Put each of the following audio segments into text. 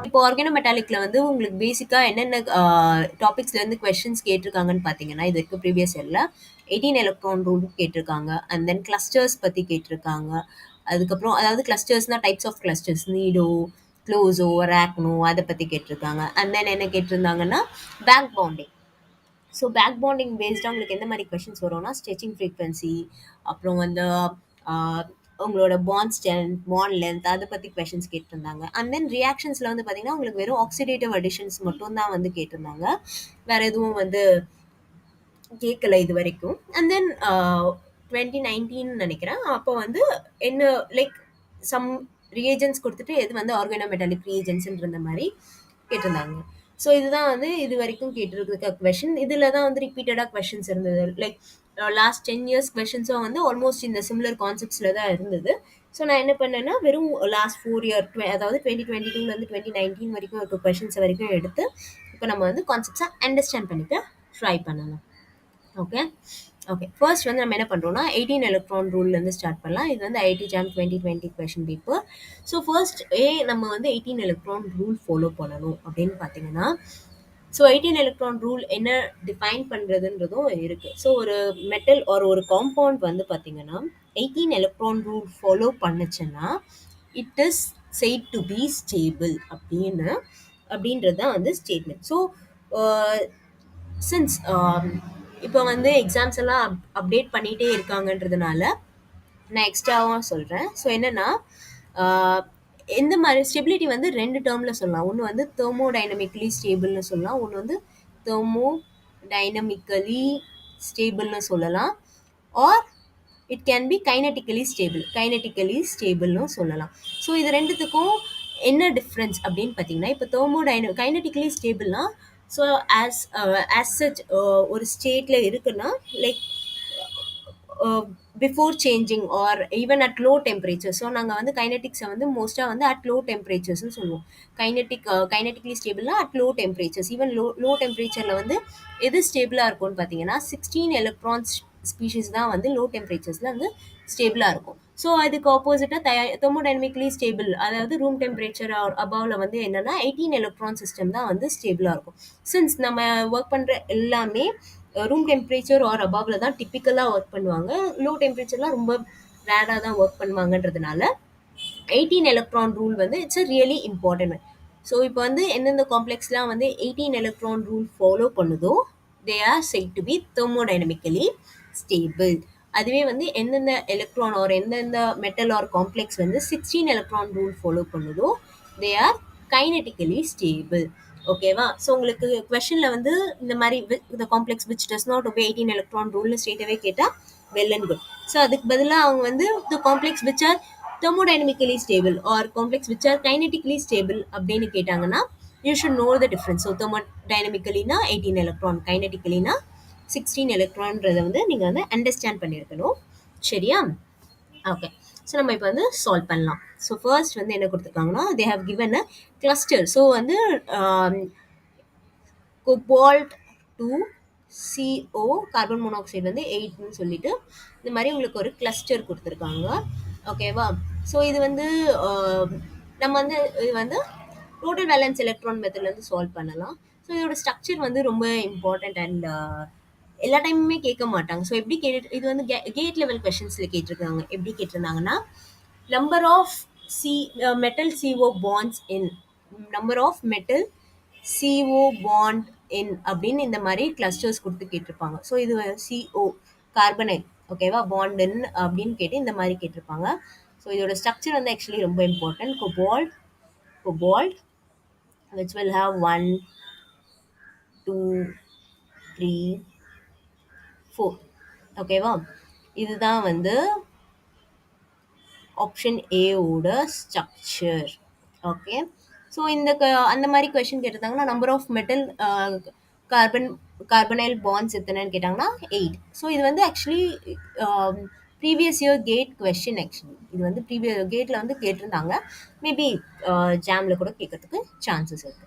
இப்போ ஆர்கானோமெட்டாலிக்ல வந்து உங்களுக்கு பேசிக்கா என்னென்ன டாபிக்ஸ்ல இருந்து கொஸ்டின்ஸ் கேட்டிருக்காங்கன்னு பார்த்தீங்கன்னா, இது வரைக்கும் ப்ரீவியஸ் இயர்ல 18 எலக்ட்ரான் ரூல் கேட்டிருக்காங்க. அண்ட் தென் கிளஸ்டர்ஸ் பத்தி கேட்டிருக்காங்க. அதுக்கப்புறம் அதாவது கிளஸ்டர்ஸ்னா types of clusters nido, closo, arachno அத பத்தி கேட்டிருக்காங்க. அண்ட் தென் என்ன கேட்டிருந்தாங்கன்னா, back bonding. So back bonding பேஸ்டாக உங்களுக்கு எந்த மாதிரி கொஷின்ஸ் வரும்னா ஸ்ட்ரெச்சிங் ஃப்ரீக்வன்சி, அப்புறம் வந்து ஆஹ், உங்களோட பாண்ட் ஸ்ட்ரென்த், பாண்ட் லென்த் அதை பற்றி கொஷின்ஸ் கேட்டிருந்தாங்க. அண்ட் தென் ரியாக்ஷன்ஸில் வந்து பார்த்தீங்கன்னா உங்களுக்கு வெறும் ஆக்சிடேட்டிவ் அடிஷன்ஸ் மட்டும் தான் வந்து கேட்டிருந்தாங்க. வேற எதுவும் வந்து கேட்கல இது வரைக்கும். அண்ட் தென் 2019 நினைக்கிறேன் அப்போ வந்து என்ன லைக் சம் ரியேஜன்ஸ் கொடுத்துட்டு எது வந்து ஆர்கானோமெட்டாலிக் ரியேஜன்ஸ்ன்ற மாதிரி கேட்டிருந்தாங்க. ஸோ இதுதான் வந்து இது வரைக்கும் கேட்டிருக்க கொஷின். இதில் தான் வந்து ரிப்பீட்டடாக கொஷின்ஸ் இருந்தது. லைக் லாஸ்ட் 10 இயர்ஸ் கொஷின்ஸும் வந்து ஆல்மோஸ்ட் இந்த சிமிலர் கான்செப்ட்ஸில் தான் இருந்தது. ஸோ நான் என்ன பண்ணேன்னா வெறும் லாஸ்ட் 4 இயர் அதாவது 2022 2019 வரைக்கும் இருக்க கொஷின்ஸ் வரைக்கும் எடுத்து இப்போ நம்ம வந்து கான்செப்ட்ஸை அண்டர்ஸ்டாண்ட் பண்ணிக்க ட்ரை பண்ணலாம். ஓகே ஓகே ஃபர்ஸ்ட் வந்து நம்ம என்ன பண்ணுறோம்னா 18 எலக்ட்ரான் ரூல்லேருந்து ஸ்டார்ட் பண்ணலாம். இது வந்து IIT jam 2020 question paper. So first நம்ம வந்து 18 எலக்ட்ரான் ரூல் ஃபாலோ பண்ணணும் அப்படின்னு பார்த்தீங்கன்னா, ஸோ 18 எலக்ட்ரான் ரூல் என்ன டிஃபைன் பண்ணுறதுன்றதும் இருக்குது. ஸோ ஒரு மெட்டல் ஒரு காம்பவுண்ட் வந்து பார்த்தீங்கன்னா 18 எலக்ட்ரான் ரூல் ஃபாலோ பண்ணுச்சுன்னா it is set to B stable அப்படின்றது தான் வந்து ஸ்டேட்மெண்ட். ஸோ சின்ஸ் இப்போ வந்து எக்ஸாம்ஸ் எல்லாம் அப்டேட் பண்ணிகிட்டே இருக்காங்கன்றதுனால நான் எக்ஸ்ட்ராவாக சொல்கிறேன். ஸோ என்னென்னா எந்த மாதிரி ஸ்டெபிலிட்டி வந்து 2 டேர்மில் சொல்லலாம். ஒன்று வந்து தெர்மோடைனமிக்கலி ஸ்டேபிள்னு சொல்லலாம், ஒன்று வந்து தெர்மோடைனமிக்கலி ஸ்டேபிள்னு சொல்லலாம். ஆர் இட் கேன் பி கைனட்டிக்கலி ஸ்டேபிள்னு சொல்லலாம். ஸோ இது ரெண்டுத்துக்கும் என்ன டிஃப்ரென்ஸ் அப்படின்னு பார்த்தீங்கன்னா, இப்போ கைனட்டிக்கலி ஸ்டேபிள்னா ஸோ ஆஸ் சச் ஒரு ஸ்டேட்டில் இருக்குன்னா like before changing R even at low temperature. So நாங்கள் வந்து கைனட்டிக்ஸை வந்து மோஸ்ட்டாக வந்து அட் லோ டெம்பரேச்சர்ஸ்னு சொல்லுவோம். கைனட்டிக்லி ஸ்டேபிள்னா at low temperatures. Even low டெம்பரேச்சரில் வந்து எது ஸ்டேபிளாக இருக்கும்னு பார்த்தீங்கன்னா 16 எலக்ட்ரான்ஸ் ஸ்பீஷீஸ் தான் வந்து லோ டெம்பரேச்சர்ஸில் வந்து ஸ்டேபிளாக இருக்கும். ஸோ அதுக்கு ஆப்போசிட்டாக தெர்மோடைனமிக்கலி ஸ்டேபிள் அதாவது ரூம் டெம்பரேச்சர் அபவ்ல வந்து என்னென்னா 18 எலக்ட்ரான் சிஸ்டம் தான் வந்து ஸ்டேபிளாக இருக்கும். சின்ஸ் நம்ம ஒர்க் பண்ணுற எல்லாமே ரூம் டெம்பரேச்சர் ஆர் அபவ்ல தான் டிப்பிக்கலாக ஒர்க் பண்ணுவாங்க. லோ டெம்பரேச்சர்லாம் ரொம்ப ரேராக தான் ஒர்க் பண்ணுவாங்கன்றதுனால 18 எலக்ட்ரான் ரூல் வந்து it's a really important. So இப்போ வந்து எந்தெந்த காம்ப்ளெக்ஸ்லாம் வந்து 18 எலக்ட்ரான் ரூல் ஃபாலோ பண்ணுதோ they are said to be thermodynamically stable. அதுவே வந்து எந்தெந்த எலக்ட்ரான் ஆர் எந்தெந்த மெட்டல் ஆர் காம்ப்ளெக்ஸ் வந்து 16 எலக்ட்ரான் ரூல் ஃபாலோ பண்ணுதோ தே ஆர் கைனட்டிக்கலி ஸ்டேபிள். ஓகேவா? ஸோ உங்களுக்கு கொஷனில் வந்து இந்த மாதிரி இந்த complex which does not obey 18 electron ரூல்னு ஸ்ட்ரெயிட்டாகவே கேட்டால் வெல் அண்ட் குட். ஸோ அதுக்கு பதிலாக அவங்க வந்து the complex which are thermodynamically stable or complex which are kinetically stable அப்படின்னு கேட்டாங்கன்னா you should know the difference. So தெர்மோடைனமிக்கலினா 18 எலக்ட்ரான், கைனட்டிக்கலினா 16 எலக்ட்ரான்றதை வந்து நீங்கள் வந்து அண்டர்ஸ்டாண்ட் பண்ணியிருக்கணும். சரியா? ஓகே ஸோ நம்ம இப்போ வந்து சால்வ் பண்ணலாம். ஸோ ஃபர்ஸ்ட் வந்து என்ன கொடுத்துருக்காங்கன்னா they have given a cluster. So வந்து கோபால்ட் 2 CO கார்பன் மோனாக்சைடு வந்து 8ன்னு சொல்லிட்டு இந்த மாதிரி உங்களுக்கு ஒரு கிளஸ்டர் கொடுத்துருக்காங்க. ஓகேவா? ஸோ இது வந்து நம்ம வந்து இது வந்து டோட்டல் வேலன்ஸ் எலக்ட்ரான் மெத்தட்லேருந்து சால்வ் பண்ணலாம். ஸோ இதோட ஸ்ட்ரக்சர் வந்து ரொம்ப இம்பார்ட்டண்ட் அண்ட் எல்லா டைமுமே கேட்க மாட்டாங்க. ஸோ எப்படி இது வந்து கேட் லெவல் கொஷின்ஸில் கேட்டிருக்காங்க. எப்படி கேட்டிருந்தாங்கன்னா number of metal CO bonds in CO bond in அப்படின்னு இந்த மாதிரி கிளஸ்டர்ஸ் கொடுத்து கேட்டிருப்பாங்க. ஸோ இது CO கார்பனைல் ஓகேவா பாண்ட் இன் அப்படின்னு கேட்டு இந்த மாதிரி கேட்டிருப்பாங்க. ஸோ இதோட ஸ்ட்ரக்சர் வந்து ஆக்சுவலி ரொம்ப important. Cobalt which will have 1 2 3 4 ஓகேவா? இதுதான் வந்து ஆப்ஷன் ஏவோட ஸ்ட்ரக்சர். ஓகே ஸோ இந்த அந்த மாதிரி கொஷின் கேட்டிருந்தாங்கன்னா number of metal carbonyl bonds எத்தனைன்னு கேட்டாங்கன்னா 8. ஸோ இது வந்து actually previous year GATE question actually. இது வந்து ப்ரீவியஸ் கேட்ல வந்து கேட்டிருந்தாங்க. மேபி ஜாம்ல கூட கேட்கறதுக்கு சான்சஸ் இருக்கு.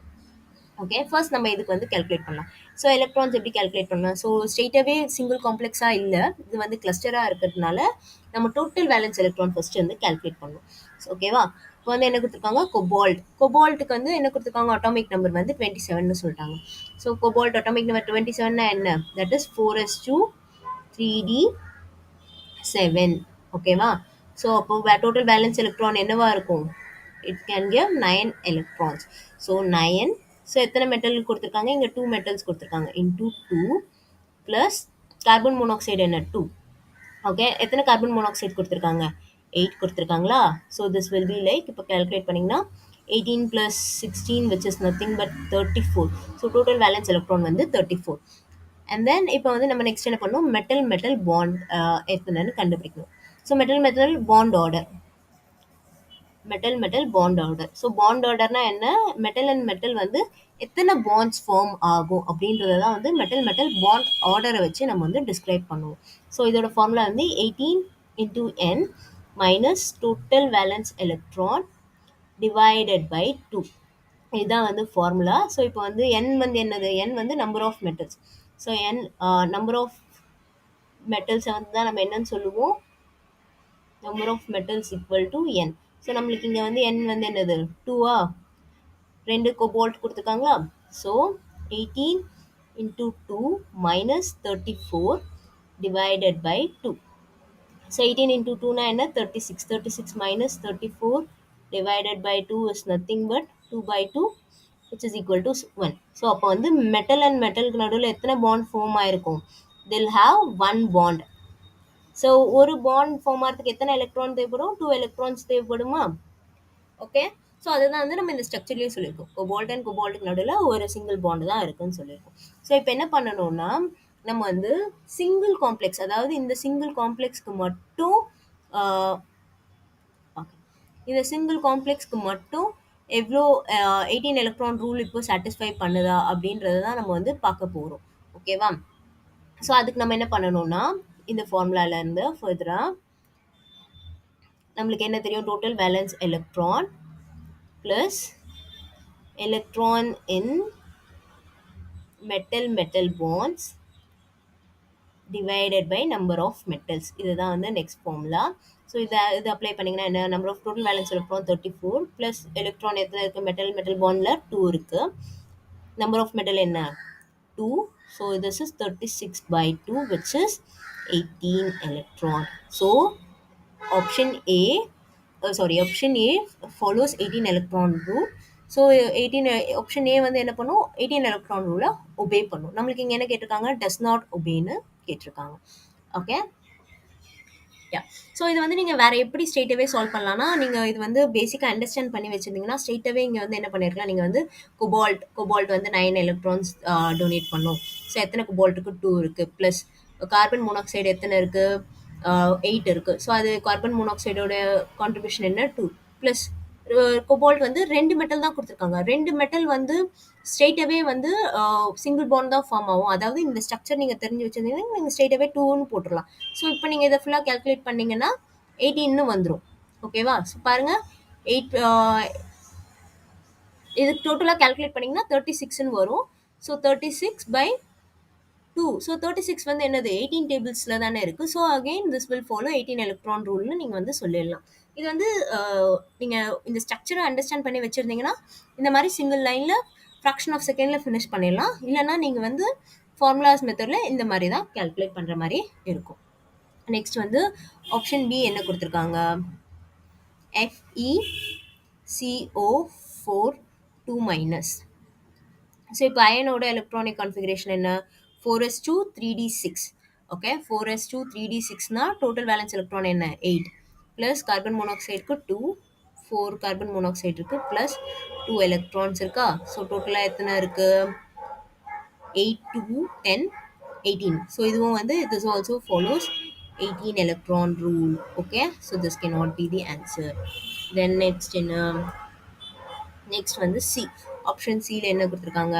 ஓகே, ஃபர்ஸ்ட் நம்ம இதுக்கு வந்து கால்குலேட் பண்ணலாம். ஸோ எலக்ட்ரான்ஸ் எப்படி கால்குலேட் பண்ணலாம்? ஸோ ஸ்ட்ரெயிட்டாகவே சிங்கிள் காம்ப்ளெக்ஸாக இல்லை, இது வந்து கிளஸ்டராக இருக்கிறதுனால நம்ம டோட்டல் வேலன்ஸ் எலக்ட்ரான் ஃபர்ஸ்ட் வந்து கால்குலேட் பண்ணணும். ஓகேவா? இப்போ வந்து என்ன கொடுத்துருக்காங்க? கொபால்ட். கொபால்ட்டுக்கு வந்து என்ன கொடுத்துருக்காங்க? அட்டாமிக் நம்பர் வந்து 27 சொல்லிட்டாங்க. ஸோ கொபால்ட் அட்டாமிக் நம்பர் 27 என்ன? That is 4s2 3d7. ஓகேவா? ஸோ அப்போ டோட்டல் வேலன்ஸ் எலக்ட்ரான் என்னவா இருக்கும்? It can give 9 electrons. So 9. So எத்தனை மெட்டல் கொடுத்துருக்காங்க? இங்கே 2 மெட்டல்ஸ் கொடுத்துருக்காங்க. இன்டூ 2 ப்ளஸ் கார்பன் மோனாக்சைடு என்ன? 2. ஓகே, எத்தனை கார்பன் மோனாக்சைடு கொடுத்துருக்காங்க? 8 கொடுத்துருக்காங்களா? So this will be like, இப்போ கால்குலேட் பண்ணிங்கன்னா 18 + 16 which is nothing but 34. So total valence electron வந்து 34. அண்ட் தென் இப்போ வந்து நம்ம நெக்ஸ்ட் என்ன பண்ணணும்? மெட்டல் மெட்டல் பாண்ட் எத்தனைன்னு கண்டுபிடிக்கணும். So metal metal bond order. Metal metal bond order. So bond ஆர்டர்னா என்ன? மெட்டல் அண்ட் மெட்டல் வந்து எத்தனை பாண்ட்ஸ் ஃபார்ம் ஆகும் அப்படின்றத தான் வந்து மெட்டல் மெட்டல் பாண்ட் ஆர்டரை வச்சு நம்ம வந்து டிஸ்கிரைப் பண்ணுவோம். ஸோ இதோட ஃபார்முலா வந்து 18 × n minus total valence electron divided by 2. இதுதான் வந்து ஃபார்முலா. ஸோ இப்போ வந்து n வந்து என்னது? n வந்து number of metals. So n number of மெட்டல்ஸை வந்து தான் நம்ம என்னன்னு சொல்லுவோம்? Number of metals equal to n. So நம்மளுக்கு இங்கே வந்து n வந்து என்னது? 2ஆ? 2 கோபால்ட் கொடுத்துருக்காங்களா? So 18 × 2 minus 34 divided by 2. So 18 × 2னா என்ன? 36. 36 minus 34 divided by 2 is nothing but 2/2 which is equal to 1. So அப்போ வந்து மெட்டல் அண்ட் மெட்டலுக்கு நடுவில் எத்தனை பாண்ட் ஃபார்ம் ஆயிருக்கும்? they'll have one bond. So ஒரு பாண்ட் ஃபார்ம் ஆகிறதுக்கு எத்தனை எலக்ட்ரான் தேவைப்படும்? 2 எலக்ட்ரான்ஸ் தேவைப்படுமா? ஓகே, ஸோ அதுதான் வந்து நம்ம இந்த ஸ்ட்ரக்சர்லேயே சொல்லியிருக்கோம். கோபால்ட் அண்ட் கோபால்ட்டுக்கு நடுவில் ஒரு சிங்கிள் பாண்டு தான் இருக்குன்னு சொல்லியிருக்கோம். ஸோ இப்போ என்ன பண்ணணும்னா, நம்ம வந்து சிங்கிள் காம்ப்ளெக்ஸ், அதாவது இந்த சிங்கிள் காம்ப்ளெக்ஸ்க்கு மட்டும் இந்த சிங்கிள் காம்ப்ளெக்ஸ்க்கு மட்டும் எவ்வளோ 18 எலக்ட்ரான் ரூல் இப்போ சாட்டிஸ்ஃபை பண்ணுதா அப்படின்றத தான் நம்ம வந்து பார்க்க போகிறோம். ஓகேவா? ஸோ அதுக்கு நம்ம என்ன பண்ணணும்னா, இந்த ஃபார்முலாலேருந்து ஃபர்தராக நம்மளுக்கு என்ன தெரியும்? Total valence electron plus electron in metal metal bonds divided by number of metals. இதுதான் வந்து நெக்ஸ்ட் ஃபார்முலா. ஸோ இது அப்ளை பண்ணிங்கன்னா என்ன? Number of total valence electron 34 plus electron எத்தனை இருக்குது? மெட்டல் மெட்டல் பாண்டில் 2 இருக்குது. நம்பர் ஆஃப் மெட்டல் என்ன? 2. So this is 36/2 which is 18 electron. So option A follows 18 electron rule. So 18 option A வந்து என்ன பண்ணும்? 18 எலக்ட்ரான் ரூலை ஒபே பண்ணும். நம்மளுக்கு இங்கே என்ன கேட்டிருக்காங்க? டஸ் நாட் ஒபேன்னு கேட்டிருக்காங்க. ஓகே, யா. ஸோ இது வந்து நீங்கள் வேறு எப்படி ஸ்ட்ரெயிட்டாகவே சால்வ் பண்ணலாம்னா, நீங்கள் இது வந்து பேசிக்காக அண்டர்ஸ்டாண்ட் பண்ணி வச்சுருந்தீங்கன்னா ஸ்ட்ரெயிட்டாகவே இங்கே வந்து என்ன பண்ணியிருக்கலாம்? நீங்கள் வந்து கொபால்ட் வந்து 9 எலக்ட்ரான்ஸ் டொனேட் பண்ணும். ஸோ எத்தனை கொபால்ட்டுக்கு? 2 இருக்குது. ப்ளஸ் கார்பன் மோனாக்சைடு எத்தனை இருக்குது? 8 இருக்குது. ஸோ அது கார்பன் மோனாக்சைடோட கான்ட்ரிபியூஷன் என்ன? 2. ப்ளஸ் கொபால்ட் வந்து 2 மெட்டல் தான் கொடுத்துருக்காங்க. 2 மெட்டல் வந்து ஸ்ட்ரெயிட்டாகவே வந்து சிங்கிள் பாண்ட் தான் ஃபார்ம் ஆகும். அதாவது இந்த ஸ்ட்ரக்சர் நீங்கள் தெரிஞ்சு வச்சுருந்தீங்கன்னா நீங்கள் ஸ்ட்ரெயிட்டாகவே 2ன்னு போட்டுடலாம். ஸோ இப்போ நீங்கள் இதை ஃபுல்லாக கால்குலேட் பண்ணிங்கன்னா 18ன்னு வந்துடும். ஓகேவா? ஸோ பாருங்கள், 8 இது டோட்டலாக கால்குலேட் பண்ணிங்கன்னா 36ன்னு வரும். ஸோ 36/2. ஸோ 36 வந்து என்னது? 18 டேபிள்ஸில் தானே இருக்குது. So again this will follow 18 electron ரூல்னு நீங்கள் வந்து சொல்லிடலாம். இது வந்து நீங்கள் இந்த ஸ்ட்ரக்சரை அண்டர்ஸ்டாண்ட் பண்ணி வச்சுருந்தீங்கன்னா இந்த மாதிரி சிங்கிள் லைனில் ஃப்ராக்ஷன் ஆஃப் செகண்டில் ஃபினிஷ் பண்ணிடலாம். இல்லைனா நீங்கள் வந்து ஃபார்முலாஸ் மெத்தடில் இந்த மாதிரி தான் கால்குலேட் பண்ணுற மாதிரி இருக்கும். நெக்ஸ்ட் வந்து ஆப்ஷன் பி என்ன கொடுத்துருக்காங்க? FeCO4 2-. ஸோ இப்போ அயனோட எலக்ட்ரானிக் கான்ஃபிகரேஷன் என்ன? 4s2 3d6. ஓகே, 4s2 3d6னா டோட்டல் வேலன்ஸ் எலக்ட்ரான் என்ன? 8 ப்ளஸ் கார்பன் மோனாக்சைடுக்கு 2, 4 கார்பன் மோனாக்சைடு இருக்குது ப்ளஸ் 2 எலக்ட்ரான்ஸ் இருக்கா? ஸோ டோட்டலாக எத்தனை இருக்குது? 8 to 10 18. ஸோ இதுவும் வந்து this also follows 18 electron rule. Okay, so this cannot be the answer. Then next வந்து C. ஆப்ஷன் சியில் என்ன கொடுத்துருக்காங்க?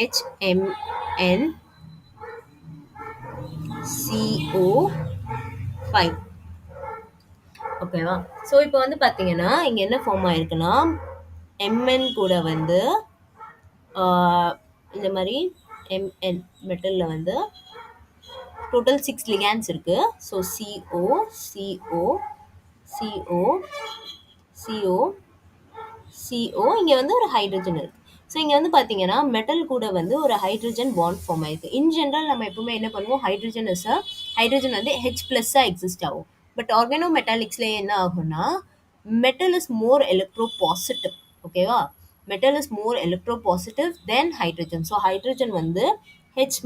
HMN CO5. ஓகேவா? ஸோ இப்போ வந்து பார்த்தீங்கன்னா, இங்க என்ன ஃபார்ம் ஆயிருக்குன்னா, Mn கூட வந்து இந்த மாரி Mn மெட்டல்ல வந்து டோட்டல் 6 லிகாண்ட்ஸ் இருக்கு. So CO, CO, CO, CO, CO, இங்க வந்து ஒரு ஹைட்ரஜன் இருக்கு. ஸோ இங்க வந்து பார்த்தீங்கன்னா, மெட்டல் கூட வந்து ஒரு ஹைட்ரஜன் பாண்ட் ஃபார்ம் ஆயிருக்கு. இன் ஜெனரல் நம்ம எப்பவுமே என்ன பண்ணுவோம், ஹைட்ரஜன் வந்து H+ஆ எக்ஸிஸ்ட் ஆகும். பட் ஆர்கானோமெட்டாலிக்ஸ்ல என்ன ஆகும்னா, மெட்டல் இஸ் மோர் எலக்ட்ரோபாசிட்டிவ். ஓகேவா? Metal is more electropositive than hydrogen. So hydrogen வந்து H-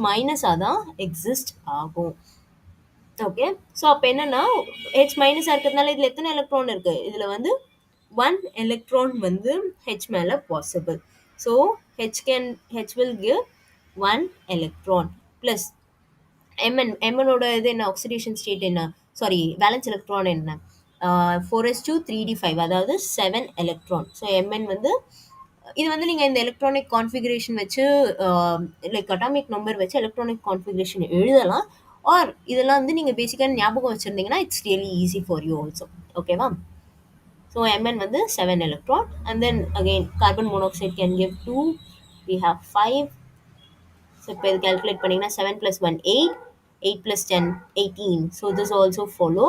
தான் எக்ஸிஸ்ட் ஆகும். ஓகே. ஸோ அப்போ என்னன்னா, H- இருக்கிறதுனால இதில் எத்தனை எலக்ட்ரான் இருக்கு? இதில் வந்து 1 எலக்ட்ரான் வந்து H மேல possible. So H will give 1 electron plus Mn ஓட இது என்ன, ஆக்சிடேஷன் ஸ்டேட் என்ன, சாரி வேலன்ஸ் எலக்ட்ரான் என்ன, 4s2 3d5, அதாவது 7 எலக்ட்ரான். ஸோ Mn வந்து இது வந்து நீங்கள் இந்த எலக்ட்ரானிக் கான்ஃபிகரேஷன் வச்சு லைக் அட்டாமிக் நம்பர் வச்சு எலக்ட்ரானிக் கான்ஃபிகரேஷன் எழுதலாம். ஆர் இதெல்லாம் வந்து நீங்கள் பேசிக்காக ஞாபகம் வச்சுருந்தீங்கன்னா it's really easy for you also. ஓகேவா? So Mn வந்து 7 electron, and then again carbon monoxide can give 2, we have 5. So இப்போ இது calculate பண்ணிங்கன்னா 7 plus 1 8, 8 plus 10 18. So this also follow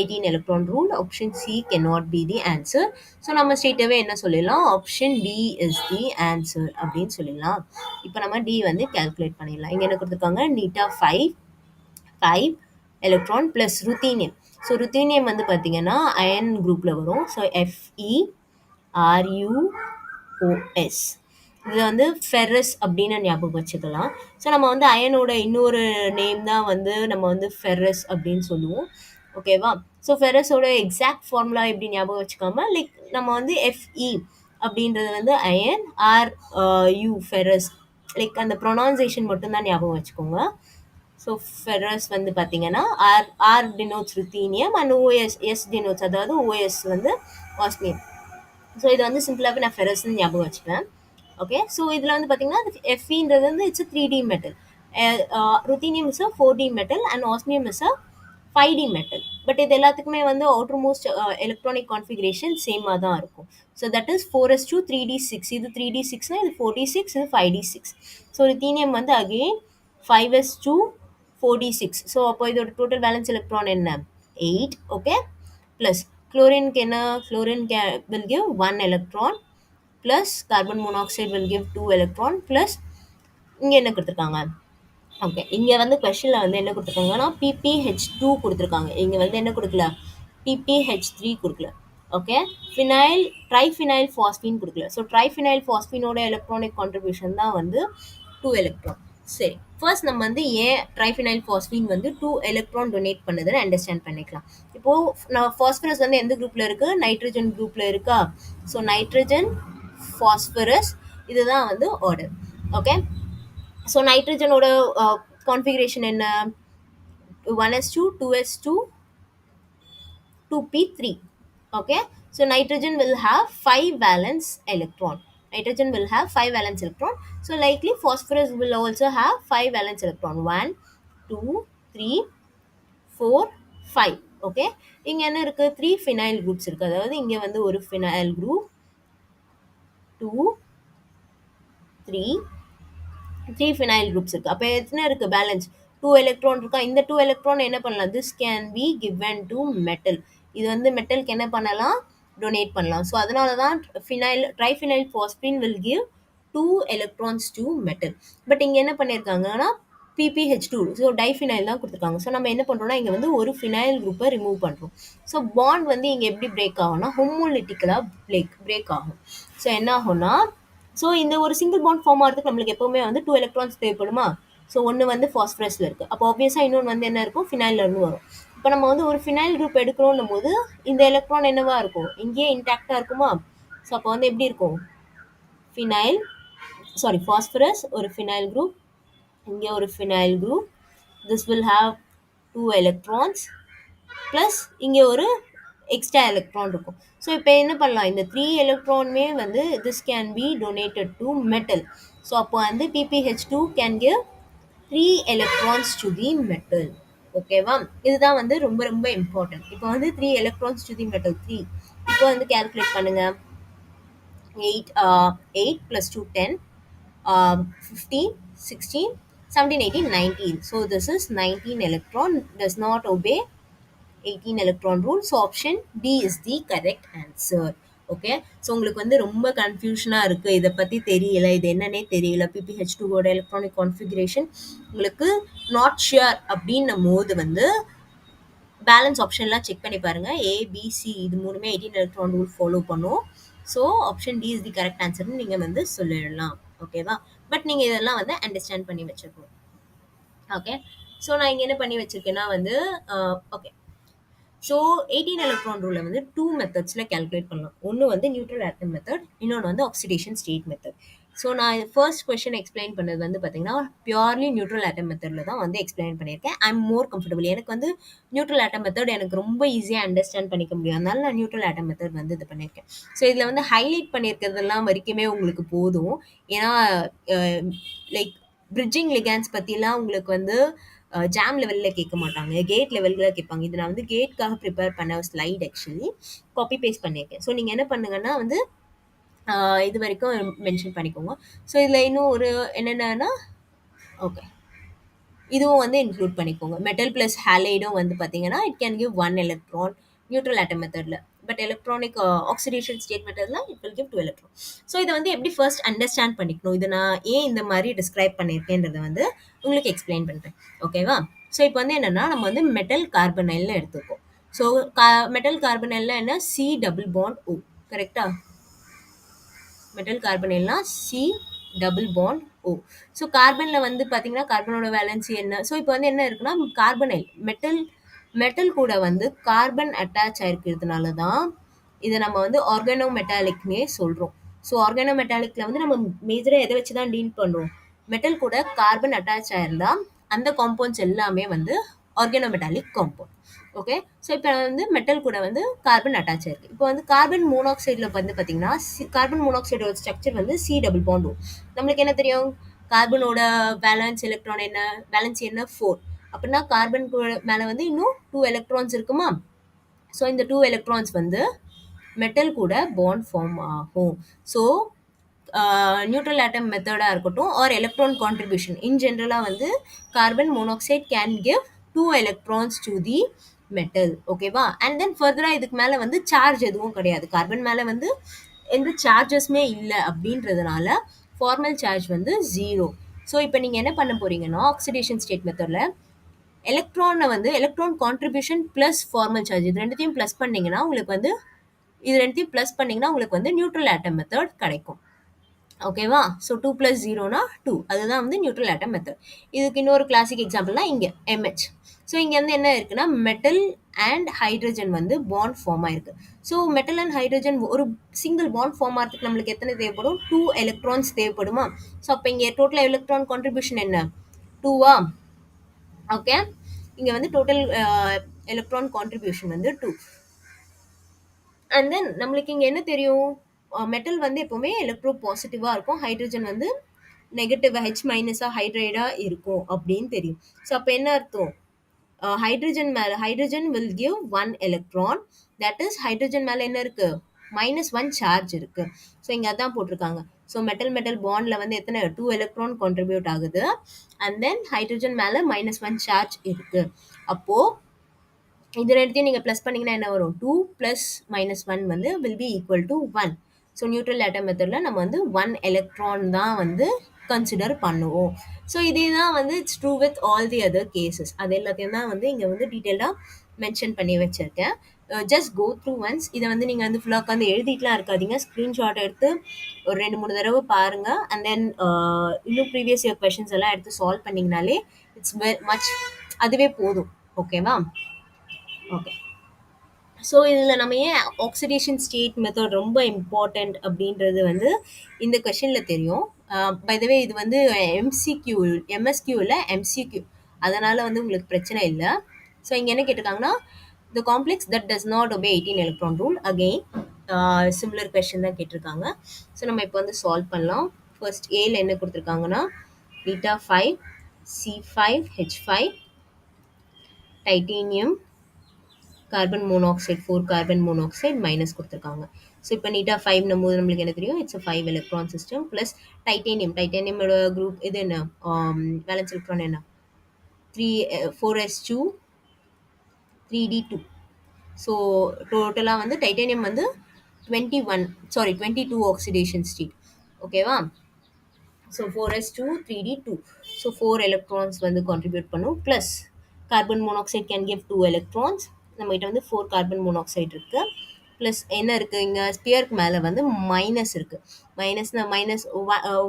18 electron rule. Option C cannot be the answer. So நம்ம ஸ்ட்ரெயிட்டாவே என்ன சொல்லிடலாம், option D is the answer அப்படின்னு சொல்லிடலாம். இப்போ நம்ம D வந்து calculate பண்ணிடலாம். இங்கே என்ன கொடுத்துருக்காங்க, நீட்டா 5 electron plus ruthenium. So ruthenium வந்து பார்த்தீங்கன்னா அயன் குரூப்பில் வரும். So FeRuOs. இது வந்து ஃபெரஸ் அப்படின்னு ஞாபகம் வச்சுக்கலாம். ஸோ நம்ம வந்து அயனோட இன்னொரு நேம் தான் வந்து நம்ம வந்து ஃபெரஸ் அப்படின்னு சொல்லுவோம். ஓகேவா? ஸோ ஃபெரஸோட எக்ஸாக்ட் ஃபார்முலா எப்படி ஞாபகம் வச்சுக்காம, லைக் நம்ம வந்து Fe அப்படின்றது வந்து அயன், Ru ஃபெரஸ், லைக் அந்த ப்ரொனவுன்சேஷன் மட்டும்தான் ஞாபகம் வச்சுக்கோங்க. ஸோ ஃபெரஸ் வந்து பார்த்தீங்கன்னா R denotes ruthenium and S denotes, அதாவது ஓஎஸ் வந்து ஆஸ்மியம். ஸோ இதை வந்து சிம்பிளாகவே நான் ஃபெரஸ்ன்னு ஞாபகம் வச்சுப்பேன். ஓகே. ஸோ இதில் வந்து பார்த்தீங்கன்னா Feன்றது வந்து it's 3D metal, ruthenium is 4D metal and osmium is 5D metal. But இது எல்லாத்துக்குமே வந்து அவுட்டர் மோஸ்ட் எலக்ட்ரானிக் கான்ஃபிகரேஷன் சேமாக தான் இருக்கும். So that is 4s2 3d6. இது 3d6னா இது 4d6, இது 5d6. ஸோ ருத்தீனியம் வந்து அகெயின் 5s2 4d6. ஸோ அப்போ இதோட டோட்டல் வேலன்ஸ் எலக்ட்ரான் என்ன, 8. ஓகே. ப்ளஸ் குளோரினுக்கு என்ன, chlorine will give 1 electron plus carbon monoxide will give 2 electron plus இங்கே என்ன கொடுத்துருக்காங்க, ஓகே இங்கே வந்து கொஷனில் வந்து என்ன கொடுத்துருக்காங்கன்னா PPH2 கொடுத்துருக்காங்க. இங்கே வந்து என்ன கொடுக்கல, PPH3 கொடுக்கல. ஓகே. ட்ரைஃபினைல் ஃபாஸ்பின் கொடுக்கல. ஸோ ட்ரைஃபினைல் ஃபாஸ்பினோட எலக்ட்ரானிக் கான்ட்ரிபியூஷன் தான் வந்து 2 எலக்ட்ரான். சரி, ஃபர்ஸ்ட் நம்ம வந்து ஏன் ட்ரைஃபினைல் ஃபாஸ்பின் வந்து 2 எலக்ட்ரான் டொனேட் பண்ணுதுன்னு அண்டர்ஸ்டாண்ட் பண்ணிக்கலாம். இப்போது நான் ஃபாஸ்பரஸ் வந்து எந்த குரூப்பில் இருக்குது, நைட்ரஜன் குரூப்பில் இருக்கா. ஸோ நைட்ரஜன், ஃபாஸ்பரஸ், இதுதான் வந்து ஆர்டர். ஓகே. ஸோ நைட்ரஜனோட கான்ஃபிகரேஷன் என்ன, 1s2 2s2 2p3. okay, so nitrogen will have 5 valence electron. So likely phosphorus will also have 5 valence electron, 1 2 3 4 5. okay, இங்க என்ன இருக்கு, 3 phenyl groups இருக்கு. அதாவது இங்க வந்து ஒரு phenyl group 2 3 phenyl groups இருக்கு. அப்ப எத்தனை இருக்கு பேலன்ஸ், 2 எலக்ட்ரான் இருக்கா. இந்த 2 எலக்ட்ரான் என்ன பண்ணலாம், this can be given to metal. இது வந்து மெட்டலுக்கு என்ன பண்ணலாம், டொனேட் பண்ணலாம். ஸோ அதனால தான் triphenyl phosphine will give 2 electrons to metal. But இங்கே என்ன பண்ணியிருக்காங்கன்னா PPH2, ஸோ டைஃபினைல் தான் கொடுத்துருக்காங்க. ஸோ நம்ம என்ன பண்ணுறோம்னா இங்கே வந்து ஒரு ஃபினைல் குரூப்பை ரிமூவ் பண்ணுறோம். ஸோ பாண்ட் வந்து இங்கே எப்படி பிரேக் ஆகும்னா ஹோமோலிட்டிக்கலாக பிரேக் ஆகும். ஸோ என்ன ஆகும்னா, ஸோ இந்த ஒரு சிங்கிள் பாண்ட் ஃபார்ம் ஆகிறதுக்கு நம்மளுக்கு எப்போவுமே வந்து 2 எலக்ட்ரான்ஸ் தேவைப்படுமா. ஸோ ஒன்று வந்து ஃபாஸ்பரஸில் இருக்குது, அப்போ ஆப்வியஸாக இன்னொன்று வந்து என்ன இருக்கும், ஃபினைல்லேருந்து வரும். இப்போ நம்ம வந்து ஒரு ஃபினைல் குரூப் எடுக்கிறோன்னும் போது இந்த எலக்ட்ரான் என்னவா இருக்கும், இங்கேயே இன்டாக்டாக இருக்குமா. ஸோ அப்போ வந்து எப்படி இருக்கும், ஃபாஸ்பரஸ் ஒரு ஃபினைல் குரூப், இங்கே ஒரு phenyl group, this will have 2 electrons plus இங்கே ஒரு எக்ஸ்ட்ரா எலக்ட்ரான் இருக்கும். ஸோ இப்போ என்ன பண்ணலாம், இந்த 3 எலக்ட்ரானுமே வந்து this can be donated to metal. So அப்போ வந்து PPH2 can give 3 electrons to the metal. ஓகேவா? இதுதான் வந்து ரொம்ப ரொம்ப இம்பார்ட்டன்ட். இப்போ வந்து 3 எலக்ட்ரான்ஸ் டு தி மெட்டல் 3. இப்போ வந்து கால்குலேட் பண்ணுங்க. 8 plus 2 10, 15 16 17 18 19. So this is 19 electron, does not obey 18 electron rule. So option D is the correct answer. Okay. So உங்களுக்கு வந்து ரொம்ப கன்ஃபியூஷனாக இருக்குது, இதை பற்றி தெரியல, இது என்னன்னே தெரியல, பிபிஹெச்2ஓட எலக்ட்ரானிக் கான்ஃபிகரேஷன் உங்களுக்கு நாட் ஷியர் அப்படின்னும் போது வந்து பேலன்ஸ் ஆப்ஷன்லாம் செக் பண்ணி பாருங்க. ஏ பி சி இது மூணுமே 18 எலக்ட்ரான் ரூல் ஃபாலோ பண்ணும். So option D is the correct ஆன்சர்னு நீங்கள் வந்து சொல்லிடலாம். ஓகேவா? பட் நீங்கள் இதெல்லாம் வந்து அண்டர்ஸ்டாண்ட் பண்ணி வச்சுக்கணும். ஓகே. ஸோ நான் இங்கே என்ன பண்ணி வச்சிருக்கேன்னா வந்து ஓகே. ஸோ 18 எலக்ட்ரான் ரூலை வந்து 2 மெத்தட்ஸில் கேல்குலேட் பண்ணலாம். ஒன்று வந்து நியூட்ரல் ஆட்டம் மெத்தட், இன்னொன்று வந்து ஆக்சிடேஷன் ஸ்டேட் மெத்தட். ஸோ நான் ஃபர்ஸ்ட் கொஸ்டின் எக்ஸ்பிளைன் பண்ணது வந்து பார்த்தீங்கன்னா பியூர்லி நியூட்ரல் ஆட்டம் மெத்தடில் தான் வந்து எக்ஸ்பிளைன் பண்ணியிருக்கேன். I am more comfortable. எனக்கு வந்து நியூட்ரல் ஆட்டம் மெத்தட் எனக்கு ரொம்ப ஈஸியாக அண்டர்ஸ்டாண்ட் பண்ணிக்க முடியும். அதனால நான் நியூட்ரல் ஆட்டம் மெத்தட் வந்து இது பண்ணியிருக்கேன். ஸோ இதில் வந்து ஹைலைட் பண்ணியிருக்கிறதெல்லாம் வரைக்குமே உங்களுக்கு போதும். ஏன்னா லைக் பிரிட்ஜிங் லிகான்ஸ் பற்றிலாம் உங்களுக்கு வந்து ஜாம் லெவலில் கேட்க மாட்டாங்க, கேட் லெவலில் கேட்பாங்க. இது நான் வந்து கேட்காக ப்ரிப்பேர் பண்ண ஸ்லைட் ஆக்சுவலி காப்பி பேஸ்ட் பண்ணியிருக்கேன். ஸோ நீங்கள் என்ன பண்ணுங்கன்னா வந்து இது வரைக்கும் மென்ஷன் பண்ணிக்கோங்க. ஸோ இதில் இன்னும் ஒரு என்னென்னா ஓகே, இதுவும் வந்து இன்க்ளூட் பண்ணிக்கோங்க. மெட்டல் ப்ளஸ் ஹாலைடும் வந்து பார்த்தீங்கன்னா it can give 1 electron neutral atom மெத்தடில். பட் எலக்ட்ரானிக் ஆக்சிடேஷன் ஸ்டேட் மெத்தடில் it will give 2 electron. So இதை வந்து எப்படி ஃபர்ஸ்ட் அண்டர்ஸ்டாண்ட் பண்ணிக்கணும், இதை நான் ஏன் இந்த மாதிரி டிஸ்கிரைப் பண்ணியிருக்கேன்றதை வந்து உங்களுக்கு எக்ஸ்பிளைன் பண்ணுறேன். ஓகேவா? ஸோ இப்போ வந்து என்னென்னா நம்ம வந்து மெட்டல் கார்பனைல்னு எடுத்துக்கோம். ஸோ மெட்டல் கார்பனைல்ல என்ன, சி டபுள் பாண்ட் ஓ. கரெக்டா? மெட்டல் கார்பனைல்னா C double bond O. So கார்பனில் வந்து பார்த்தீங்கன்னா கார்பனோட வேலன்சி என்ன? ஸோ இப்போ வந்து என்ன இருக்குன்னா கார்பனைல் மெட்டல் கூட வந்து கார்பன் அட்டாச் ஆயிருக்கிறதுனால தான் இதை நம்ம வந்து ஆர்கானோ மெட்டாலிக்னே சொல்கிறோம். ஸோ ஆர்கானோ மெட்டாலிக்கில் வந்து நம்ம மேஜராக எதை வச்சு தான் டீல் பண்ணுறோம், மெட்டல் கூட கார்பன் அட்டாச் ஆயிருந்தா அந்த காம்பவுண்ட்ஸ் எல்லாமே வந்து organo metallic compound. Okay. So இப்போ வந்து மெட்டல் கூட வந்து கார்பன் அட்டாச் ஆயிருக்கு. இப்போ வந்து கார்பன் மோனாக்சைடில் வந்து பார்த்தீங்கன்னா கார்பன் மோனாக்சைடோட ஸ்ட்ரக்சர் வந்து சி டபுள் பாண்ட் ஓ. நம்மளுக்கு என்ன தெரியும், கார்பனோட வேலன்ஸ் எலக்ட்ரான் என்ன, வேலன்சி என்ன 4. அப்படின்னா கார்பன் மேலே வந்து இன்னும் 2 எலக்ட்ரான்ஸ் இருக்குமா? ஸோ இந்த 2 எலக்ட்ரான்ஸ் வந்து மெட்டல் கூட பாண்ட் ஃபார்ம் ஆகும். ஸோ நியூட்ரல் ஆட்டம் மெத்தடாக இருக்கட்டும் ஆர் எலக்ட்ரான் கான்ட்ரிபியூஷன் இன் ஜென்ரலாக வந்து carbon monoxide can give 2 electrons to the metal. ஓகேவா? அண்ட் தென் ஃபர்தராக இதுக்கு மேலே வந்து சார்ஜ் எதுவும் கிடையாது, கார்பன் மேலே வந்து எந்த சார்ஜஸ்மே இல்லை அப்படின்றதுனால ஃபார்மல் சார்ஜ் வந்து 0. ஸோ இப்போ நீங்கள் என்ன பண்ண போறீங்கன்னா ஆக்சிடேஷன் ஸ்டேட் மெத்தடில் எலக்ட்ரானை வந்து electron contribution plus formal charge இது ரெண்டுத்தையும் ப்ளஸ் பண்ணிங்கன்னா உங்களுக்கு வந்து உங்களுக்கு வந்து நியூட்ரல் ஆட்டம் மெத்தட் கிடைக்கும். ஓகேவா? ஸோ 2 + 0னா 2, அதுதான் வந்து நியூட்ரல் ஆட்டம் மெத்தட். இதுக்கு இன்னொரு கிளாசிக் எக்ஸாம்பிள்னா இங்கே MH. ஸோ இங்கே வந்து என்ன இருக்குன்னா மெட்டல் அண்ட் ஹைட்ரஜன் வந்து பாண்ட் ஃபார்ம் ஆயிருக்கு. ஸோ மெட்டல் அண்ட் ஹைட்ரஜன் ஒரு சிங்கிள் பாண்ட் ஃபார்ம் ஆகிறதுக்கு நம்மளுக்கு எத்தனை தேவைப்படும், 2 எலக்ட்ரான்ஸ் தேவைப்படுமா? ஸோ அப்போ இங்கே டோட்டல் எலக்ட்ரான் கான்ட்ரிபியூஷன் என்ன, 2வா? ஓகே. இங்கே வந்து டோட்டல் எலக்ட்ரான் கான்ட்ரிபியூஷன் வந்து 2. அண்ட் தென் நம்மளுக்கு இங்கே என்ன தெரியும், மெட்டல் வந்து எப்போவுமே எலக்ட்ரோ பாசிட்டிவாக இருக்கும், ஹைட்ரஜன் வந்து நெகட்டிவ் H மைனஸாக ஹைட்ரைடாக இருக்கும் அப்படின்னு தெரியும். ஸோ அப்போ என்ன அர்த்தம், hydrogen will give 1 electron, that is hydrogen மேலே என்ன இருக்குது, -1 சார்ஜ் இருக்குது. ஸோ இங்கே அதான் போட்டிருக்காங்க. ஸோ மெட்டல் பாண்டில் வந்து எத்தனை 2 எலக்ட்ரான் கான்ட்ரிபியூட் ஆகுது, அண்ட் தென் ஹைட்ரஜன் மேலே -1 சார்ஜ் இருக்குது. அப்போது இது ரெண்டுத்தையும் நீங்கள் ப்ளஸ் பண்ணிங்கன்னா என்ன வரும், 2 + -1 வந்து will be equal to 1. So neutral atom மெத்தடில் நம்ம வந்து 1 எலக்ட்ரான் தான் வந்து கன்சிடர் பண்ணுவோம். ஸோ இதே தான் வந்து it's true with all the other cases. அது எல்லாத்தையும் தான் வந்து இங்கே வந்து டீட்டெயிலாக மென்ஷன் பண்ணி வச்சுருக்கேன். Just go through once. இதை வந்து நீங்கள் வந்து ஃபுல்லாக உட்காந்து எழுதிட்டுலாம் இருக்காதீங்க, ஸ்க்ரீன்ஷாட் எடுத்து ஒரு 2-3 தடவை பாருங்கள். அண்ட் தென் இன்னும் ப்ரீவியஸ் இயர் கொஷின்ஸ் எல்லாம் எடுத்து சால்வ் பண்ணிங்கனாலே இட்ஸ் மச், அதுவே போதும். ஓகேவா? ஓகே. ஸோ இதில் நம்ம ஏன் ஆக்சிடேஷன் ஸ்டேட் மெத்தட் ரொம்ப இம்பார்ட்டண்ட் அப்படின்றது வந்து இந்த கொஷனில் தெரியும். பை த வே இது வந்து MSQ இல்லை MCQ, அதனால் வந்து உங்களுக்கு பிரச்சனை இல்லை. ஸோ இங்கே என்ன கேட்டிருக்காங்கன்னா the complex that does not obey 18 electron rule. Again similar question தான் கேட்டிருக்காங்க. ஸோ நம்ம இப்போ வந்து சால்வ் பண்ணலாம். ஃபர்ஸ்ட் ஏல என்ன கொடுத்துருக்காங்கன்னா β5 C5 H5 titanium, carbon monoxide 4 carbon monoxide minus குடுத்துருக்காங்க. ஸோ இப்போ நீட்டா 5ன்னும்போது நம்மளுக்கு என்ன தெரியும்? It's a 5 electron system plus titanium. டைட்டேனியமோட குரூப் இது என்ன? வேலன்ஸ் எலக்ட்ரான் என்ன? 3 4s2 3d2. ஸோ டோட்டலா வந்து டைட்டேனியம் வந்து 22 ஆக்சிடேஷன் ஸ்டேட். ஓகேவா? So 4s2 3d2. So 4 electrons வந்து கான்ட்ரிபியூட் பண்ணும். Plus carbon monoxide can give 2 electrons. நம்மகிட்ட வந்து 4 கார்பன் மோனாக்சைடு இருக்கு. ப்ளஸ் என்ன இருக்கு இங்க? ஸ்பியருக்கு மேலே வந்து மைனஸ் இருக்கு. மைனஸ்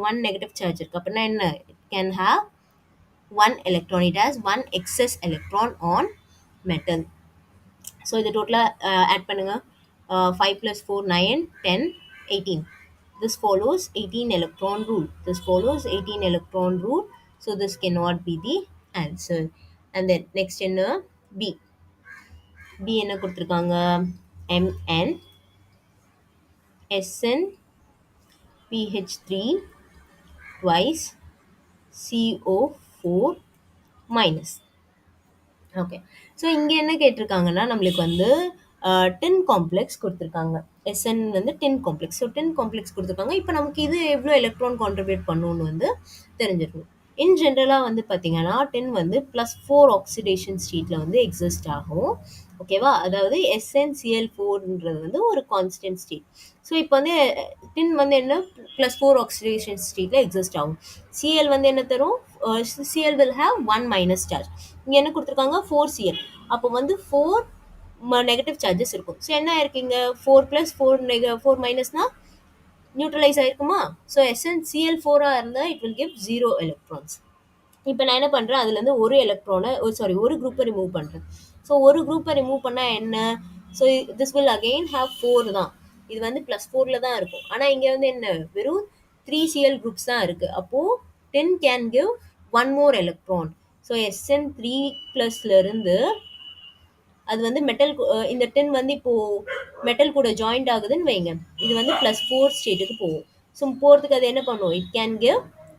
1 நெகட்டிவ் சார்ஜ் இருக்கு. அப்படின்னா என்ன? It can have 1 electron. It has 1 excess electron on metal. So இது டோட்டலாக ஆட் பண்ணுங்க. 5 + 4 9 10 18. This follows 18 electron rule. This follows 18 electron rule. So this cannot be the answer. And then next என்ன? B. B என்ன கொடுத்துருக்காங்க? Mn, Sn, pH3 twice CO4 minus. Okay. So இங்கே என்ன கேட்டிருக்காங்கன்னா நம்மளுக்கு வந்து டின் காம்ப்ளெக்ஸ் கொடுத்துருக்காங்க. எஸ்என் வந்து டின் காம்ப்ளெக்ஸ். ஸோ டின் complex கொடுத்துருக்காங்க. இப்போ நமக்கு இது எவ்வளோ எலக்ட்ரான் கான்ட்ரிபியூட் பண்ணணும்னு வந்து தெரிஞ்சிருக்கணும். இன் ஜென்ரலாக வந்து பார்த்தீங்கன்னா டின் வந்து +4 ஆக்சிடேஷன் ஸ்டேட்டில் வந்து எக்ஸிஸ்ட் ஆகும். ஓகேவா? அதாவது SnCl4ன்றது வந்து ஒரு கான்ஸ்டன்ட் ஸ்டேட். ஸோ இப்போ வந்து டின் வந்து என்ன? +4 ஆக்சிடேஷன் ஸ்டேட்டில் எக்ஸிஸ்ட் ஆகும். Cl வந்து என்ன தரும்? Cl will have 1 minus charge. இங்கே என்ன கொடுத்துருக்காங்க? 4Cl. அப்போ வந்து 4 நெகட்டிவ் சார்ஜஸ் இருக்கும். ஸோ என்ன இருக்கு இங்கே? 4 + 4 மைனஸ்னா நியூட்ரலைஸ் ஆயிருக்குமா? ஸோ SnCl4 இருந்தால் இட் வில் கிவ் 0 எலக்ட்ரான்ஸ். இப்போ நான் என்ன பண்ணுறேன்? அதுலேருந்து ஒரு குரூப்பை ரிமூவ் பண்ணுறேன். ஸோ ஒரு குரூப்பை ரிமூவ் பண்ணால் என்ன? So this will again have 4 தான். இது வந்து +4ல் தான் இருக்கும். ஆனால் இங்கே வந்து என்ன? வெறும் 3Cl குரூப்ஸ் தான் இருக்குது. அப்போது 10 can give 1 more electron. So Sn3+லேருந்து அது வந்து மெட்டல், இந்த 10 வந்து இப்போது மெட்டல் கூட ஜாயிண்ட் ஆகுதுன்னு வைங்க. இது வந்து +4 ஸ்டேட்டுக்கு போகும். ஸோ போகிறதுக்கு அது என்ன பண்ணும்?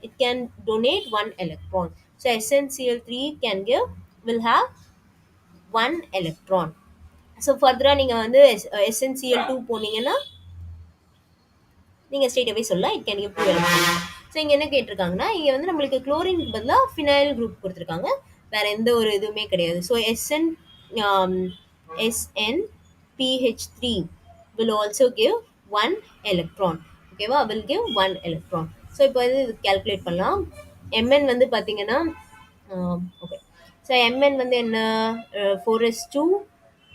it can donate 1 electron. So SnCl3 will have 1 electron. So further நீங்கள் வந்து SnCl2 போனீங்கன்னா நீங்கள் ஸ்ட்ரெயிட் அவே சொல்லலாம் it can give 2 electrons. So இங்கே என்ன கேட்டிருக்காங்கன்னா இங்கே வந்து நம்மளுக்கு குளோரினுக்கு பதிலாக ஃபினைல் குரூப் கொடுத்துருக்காங்க. வேறு எந்த ஒரு இதுவுமே கிடையாது. So SnPH3 will also give 1 electron. ஓகேவா? will give 1 electron. ஸோ இப்போ வந்து இது கால்குலேட் பண்ணலாம். Mn வந்து பார்த்தீங்கன்னா ஓகே. ஸோ Mn வந்து என்ன? 4s2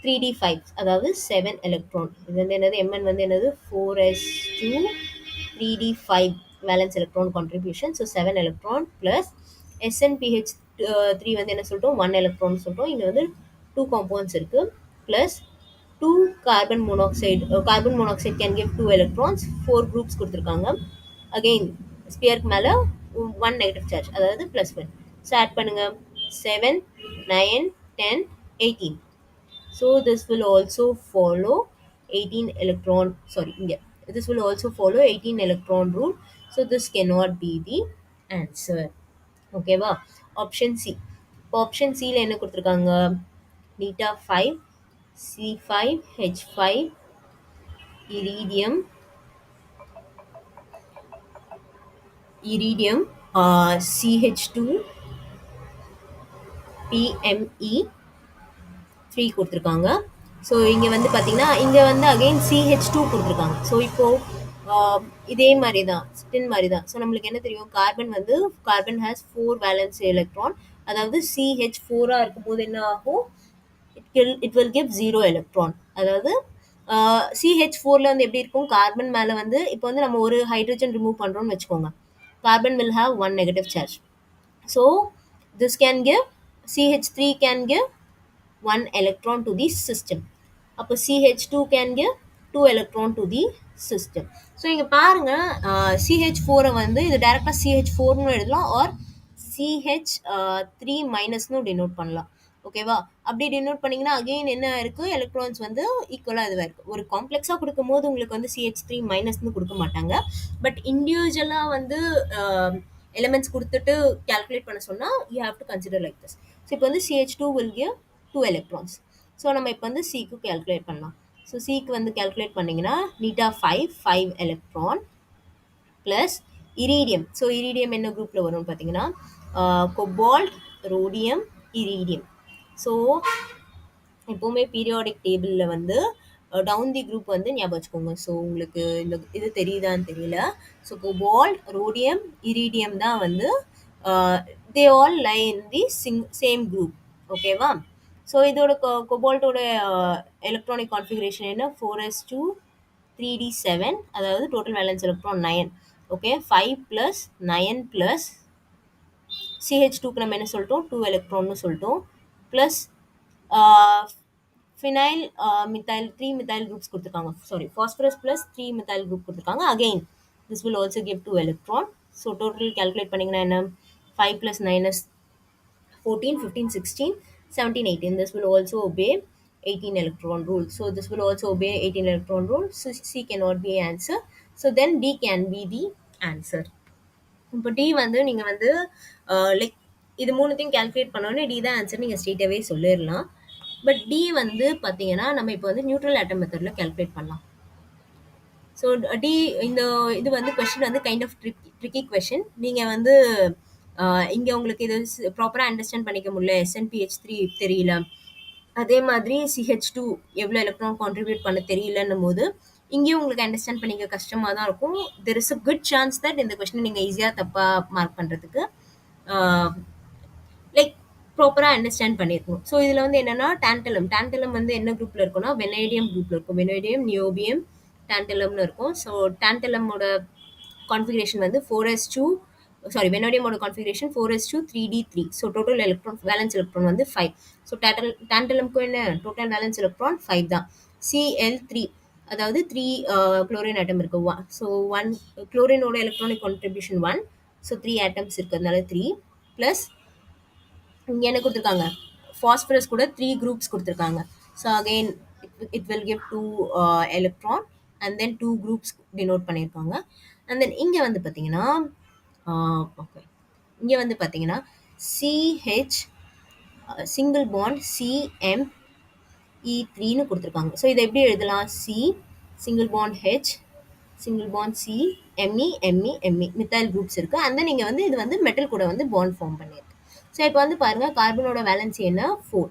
3d5, அதாவது 7 எலக்ட்ரான். இது வந்து என்னது? Mn வந்து என்னது? 4s2 3d5 valence electron contribution. So 7 electron plus SnPH3 வந்து என்ன சொல்லிட்டோம்? 1 எலக்ட்ரான் சொல்லிட்டோம். இங்கே வந்து 2 காம்பவுண்ட்ஸ் இருக்குது. Plus 2 carbon monoxide can give 2 electrons. 4 groups கொடுத்துருக்காங்க. அகெயின் ஸ்பியருக்கு மேலே 1 நெகட்டிவ் சார்ஜ், அதாவது +1. ஸோ ஆட் பண்ணுங்க. 7 9 10 18. So this will also follow 18 electron, this will also follow 18 electron rule. So this cannot be the answer. Okay va? Option C. Option C ல என்ன கொடுத்துருக்காங்க? beta 5 C5 H5 iridium CH2 PME 3 கொடுத்துருக்காங்க. So இங்கே வந்து பார்த்தீங்கன்னா இங்கே வந்து again CH2 கொடுத்துருக்காங்க. ஸோ இப்போது இதே மாதிரி தான், ஸ்பின் மாதிரி தான். ஸோ நம்மளுக்கு என்ன தெரியும்? Carbon has 4 valence electron. அதாவது CH4ஆக இருக்கும்போது என்ன ஆகும்? It will give 0 electron. அதாவது CH4ல வந்து எப்படி இருக்கும்? கார்பன் மேலே வந்து இப்போ வந்து நம்ம ஒரு ஹைட்ரஜன் ரிமூவ் பண்ணுறோம்னு வச்சுக்கோங்க. Carbon will have 1 negative charge. So this can give, CH3 can give 1 electron to the system. அப்போ CH2 can give 2 electron to the system. So இங்கே பாருங்க, CH4 வந்து இது டைரெக்டாக CH4னு எழுதலாம், ஆர் CH3 மைனஸ்னு டினோட் பண்ணலாம். ஓகேவா? அப்படி டினோட் பண்ணிங்கன்னா அகெயின் என்ன இருக்குது? எலக்ட்ரான்ஸ் வந்து ஈக்குவலாக இதுவாக இருக்குது. ஒரு காம்ப்ளெக்ஸாக கொடுக்கும்போது உங்களுக்கு வந்து CH3 மைனஸ்னு கொடுக்க மாட்டாங்க. பட் இண்டிவிஜுவலாக வந்து எலிமெண்ட்ஸ் கொடுத்துட்டு கால்குலேட் பண்ண சொன்னால் you have to consider like this. So இப்போ வந்து CH2 will give 2 electrons. So நம்ம இப்போ வந்து சிக்கு கால்குலேட் பண்ணலாம். ஸோ சிக்கு வந்து கால்குலேட் பண்ணிங்கன்னா நீட்டா 5 electron plus iridium. So iridium என்ன குரூப்பில் வரும்னு பார்த்தீங்கன்னா கொபால்ட், ரோடியம், இரிடியம். ஸோ எப்போவுமே பீரியாடிக் டேபிளில் வந்து டவுன் தி குரூப் வந்து ஞாபகம் வச்சுக்கோங்க. ஸோ உங்களுக்கு இந்த இது தெரியுதான்னு தெரியல. ஸோ கொபால்ட், ரோடியம், இரிடியம் தான் வந்து they all lie in the same group. ஓகேவா? ஸோ இதோட கொபால்ட்டோட எலக்ட்ரானிக் கான்ஃபிகரேஷன் என்ன? 4s2 3d7, அதாவது டோட்டல் வேலன்ஸ் எலக்ட்ரான் 9. ஓகே, 5 + 9 + CH2க்கு நம்ம என்ன சொல்லிட்டோம்? 2 எலக்ட்ரான்னு சொல்லிட்டோம். Plus phenyl methyl 3 methyl groups கொடுத்துருக்காங்க. Sorry, phosphorus plus 3 methyl group கொடுத்துருக்காங்க. Again this will also give 2 electron. So total calculate பண்ணிங்கன்னா என்ன? 5 + 9 is 14, 15, 16, 17, 18. This will also obey 18 electron rule. So this will also obey 18 electron rule. So C cannot be answer. So then D can be the answer. இப்போ D வந்து நீங்கள் வந்து like இது மூணுத்தையும் calculate பண்ணோன்னே D தான் ஆன்சர் நீங்கள் ஸ்ட்ரெயிட்டாகவே சொல்லிடலாம். பட் டி வந்து பார்த்தீங்கன்னா நம்ம இப்போ வந்து நியூட்ரல் ஆட்டம் மெத்தடில் கால்குலேட் பண்ணலாம். ஸோ டி இந்த இது வந்து கொஸ்டின் வந்து கைண்ட் ஆஃப் ட்ரிக்கி கொஸ்டின். நீங்கள் வந்து இங்கே உங்களுக்கு இது ப்ராப்பராக அண்டர்ஸ்டாண்ட் பண்ணிக்க முடியல, SN2H3 தெரியல, அதே மாதிரி CH2 எவ்வளோ எலக்ட்ரான் கான்ட்ரிபியூட் பண்ண தெரியலன்னும் போது இங்கேயும் உங்களுக்கு அண்டர்ஸ்டாண்ட் பண்ணிக்க கஷ்டமாக தான் இருக்கும். There is a good chance that இந்த கொஸ்டின் நீங்கள் ஈஸியாக தப்பாக மார்க் பண்ணுறதுக்கு லைக் ப்ராப்பராக அண்டர்ஸ்டாண்ட் பண்ணியிருக்கணும். ஸோ இதில் வந்து என்னென்னா டேண்டலம் வந்து என்ன குரூப்பில் இருக்குன்னா வெனேடியம் குரூப்பில் இருக்கும். வெனேடியம், நியோபியம், டேண்டலம்னு இருக்கும். ஸோ டேண்டலமோட கான்ஃபிகரேஷன் வந்து 4s2, சாரி வெனோடியமோட configuration 4s2 3d3. So total electron valence electron வந்து 5. ஸோ டேண்டலம்க்கு என்ன டோட்டல் வேலன்ஸ் எலக்ட்ரான் 5 தான். Cl3, அதாவது 3 குளோரின் ஆட்டம் இருக்கு. ஸோ 1 குளோரினோட எலக்ட்ரானிக் கான்ட்ரிபியூஷன் 1. ஸோ 3 ஆட்டம்ஸ் இருக்கிறதுனால 3 ப்ளஸ் இங்கே என்ன கொடுத்துருக்காங்க? ஃபாஸ்பரஸ் கூட 3 குரூப்ஸ் கொடுத்துருக்காங்க. So again it will give 2 electron and then 2 groups denote பண்ணியிருக்காங்க. and then இங்கே வந்து பார்த்தீங்கன்னா ஓகே, இங்கே வந்து பார்த்தீங்கன்னா CH சிங்கிள் பாண்ட் CmE3ன்னு கொடுத்துருக்காங்க. ஸோ இதை எப்படி எழுதலாம்? C single bond H single bond C ME ME ME methyl groups இருக்குது. and then இங்கே வந்து இது வந்து மெட்டல் கூட வந்து பாண்ட் ஃபார்ம் பண்ணியிருக்கு. ஸோ இப்போ வந்து பாருங்கள், கார்பனோட வேலன்சி என்ன? 4.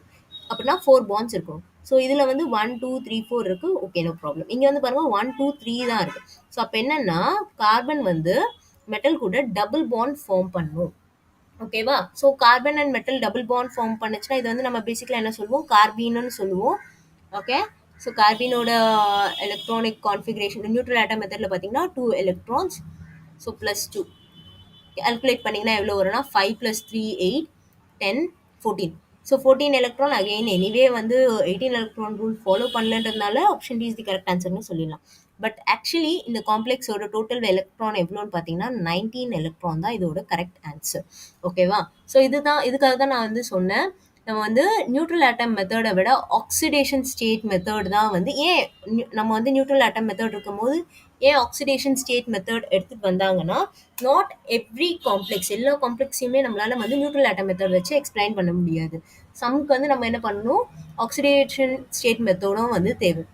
அப்படின்னா 4 பாண்ட்ஸ் இருக்கும். ஸோ இதில் வந்து 1 2 3 4 இருக்குது. Okay, no problem. இங்கே வந்து பாருங்கள் 1 2 3 தான் இருக்குது. ஸோ அப்போ என்னென்னா கார்பன் வந்து மெட்டல் கூட டபுள் பாண்ட் ஃபார்ம் பண்ணும். ஓகேவா? So carbon and metal double bond form பண்ணுச்சுன்னா இது வந்து நம்ம பேசிக்கலாக என்ன சொல்லுவோம்? கார்பீன்னு சொல்லுவோம். ஓகே, ஸோ கார்பீனோட எலக்ட்ரானிக் கான்ஃபிகரேஷன் நியூட்ரல் ஆட்டம் மெத்தடில் பார்த்தீங்கன்னா 2 எலக்ட்ரான்ஸ். ஸோ ப்ளஸ் 2 கால்குலேட் பண்ணிங்கன்னா எவ்வளோ வரும்னா 5 + 3 8 10 14. So 14 electron. அகெயின் எனிவே வந்து 18 எலக்ட்ரான் ரூல் ஃபாலோ பண்ணலன்றதுனால option D is the correct ஆன்சர்னு சொல்லிடலாம். பட் ஆக்சுவலி இந்த காம்ப்ளெக்ஸோட டோட்டல் எலக்ட்ரான் எவ்வளோன்னு பார்த்தீங்கன்னா 19 எலக்ட்ரான் தான் இதோட கரெக்ட் ஆன்சர். ஓகேவா? ஸோ இதுக்காக தான் நான் வந்து சொன்னேன், நம்ம வந்து நியூட்ரல் ஆட்டம் மெத்தடை விட ஆக்சிடேஷன் ஸ்டேட் மெத்தட் தான் வந்து ஏன் நம்ம வந்து நியூட்ரல் ஆட்டம் மெத்தட் இருக்கும்போது ஏன் ஆக்சிடேஷன் ஸ்டேட் மெத்தட் எடுத்துகிட்டு வந்தாங்கன்னா, நாட் எவ்ரி காம்ப்ளெக்ஸ் எல்லா காம்ப்ளெக்ஸையுமே நம்மளால் வந்து நியூட்ரல் ஆட்டம் மெத்தட் வச்சு எக்ஸ்பிளைன் பண்ண முடியாது. சம்க்கு வந்து நம்ம என்ன பண்ணணும்? ஆக்சிடேஷன் ஸ்டேட் மெத்தடும் வந்து தேவை.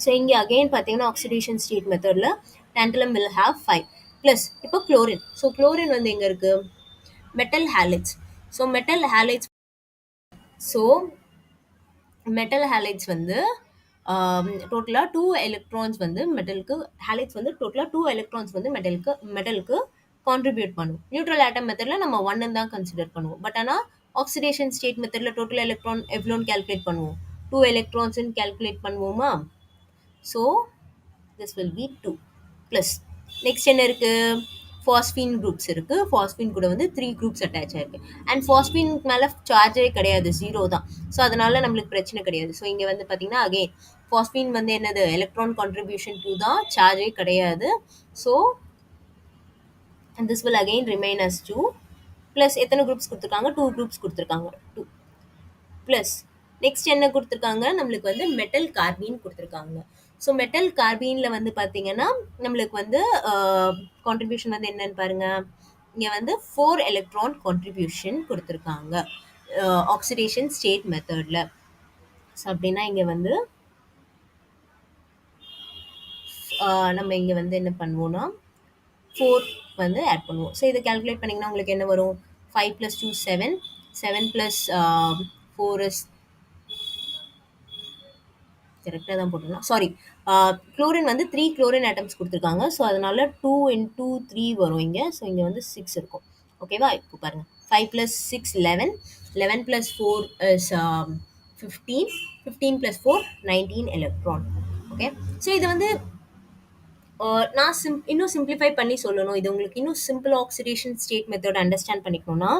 ஸோ இங்கே அகெயின் பார்த்தீங்கன்னா ஆக்சிடேஷன் ஸ்டேட் மெத்தடில் டேண்டலம் வில் ஹாவ் 5 ப்ளஸ் இப்போ குளோரின். ஸோ குளோரின் வந்து எங்கே இருக்குது? Metal halides. So metal halides வந்து டோட்டலாக 2 எலக்ட்ரான்ஸ் வந்து மெட்டலுக்கு ஹேலைட்ஸ் வந்து டோட்டலாக 2 எலக்ட்ரான்ஸ் வந்து மெட்டலுக்கு கான்ட்ரிபியூட் பண்ணும். நியூட்ரல் ஆட்டம் மெத்தடில் நம்ம 1 தான் கன்சிடர் பண்ணுவோம். பட் ஆனால் ஆக்சிடேஷன் ஸ்டேட் மெத்தடில் டோட்டல் எலக்ட்ரான் எவ்வளோன்னு கால்குலேட் பண்ணுவோம்? 2 எலக்ட்ரான்ஸ்ன்னு கால்குலேட் பண்ணுவோமா? So this will be 2 plus next என்ன இருக்குது? ஃபாஸ்பீன் குரூப்ஸ் இருக்குது. ஃபாஸ்பீன் கூட வந்து 3 குரூப்ஸ் அட்டாச் ஆயிருக்கு. அண்ட் ஃபாஸ்பீனுக்கு மேலே சார்ஜே கிடையாது, 0 தான். ஸோ அதனால நம்மளுக்கு பிரச்சனை கிடையாது. ஸோ இங்கே வந்து பார்த்தீங்கன்னா அகெயின் ஃபாஸ்பீன் வந்து என்னது? எலக்ட்ரான் கான்ட்ரிபியூஷன் 2 தான், சார்ஜே கிடையாது. So this will again remain as 2 plus எத்தனை குரூப்ஸ் கொடுத்துருக்காங்க? 2 குரூப்ஸ் கொடுத்துருக்காங்க. 2 ப்ளஸ் நெக்ஸ்ட் என்ன கொடுத்துருக்காங்க? நம்மளுக்கு வந்து மெட்டல் கார்பீன் கொடுத்துருக்காங்க. ஸோ மெட்டல் கார்பீனில் வந்து பார்த்தீங்கன்னா நம்மளுக்கு வந்து கான்ட்ரிபியூஷன் வந்து என்னன்னு பாருங்கள். இங்கே வந்து 4 எலக்ட்ரான் கான்ட்ரிபியூஷன் கொடுத்துருக்காங்க. ஆக்சிடேஷன் ஸ்டேட் மெத்தட்ல. ஸோ அப்படின்னா இங்க வந்து நம்ம இங்க வந்து என்ன பண்ணுவோம்னா 4 வந்து ஆட் பண்ணுவோம். ஸோ இதை கால்குலேட் பண்ணிங்கன்னா உங்களுக்கு என்ன வரும்? 5 + 2 7, 7 + 4 இஸ் கரெக்டாக தான் போட்டுருந்தோம். சாரி, குளோரின் வந்து 3 குளோரின் ஆட்டம்ஸ் கொடுத்துருக்காங்க. ஸோ அதனால 2 × 3 வரும் இங்கே. ஸோ இங்கே வந்து 6 இருக்கும். ஓகேவா? இப்போ பாருங்க 5 + 6 11, 11 + 4 இஸ் 15, 15 + 4 19 எலக்ட்ரான். ஓகே, ஸோ இது வந்து நான் இன்னும் சிம்பிளிஃபை பண்ணி சொல்லணும். இது உங்களுக்கு இன்னும் simple oxidation state method understand பண்ணிக்கணும்னா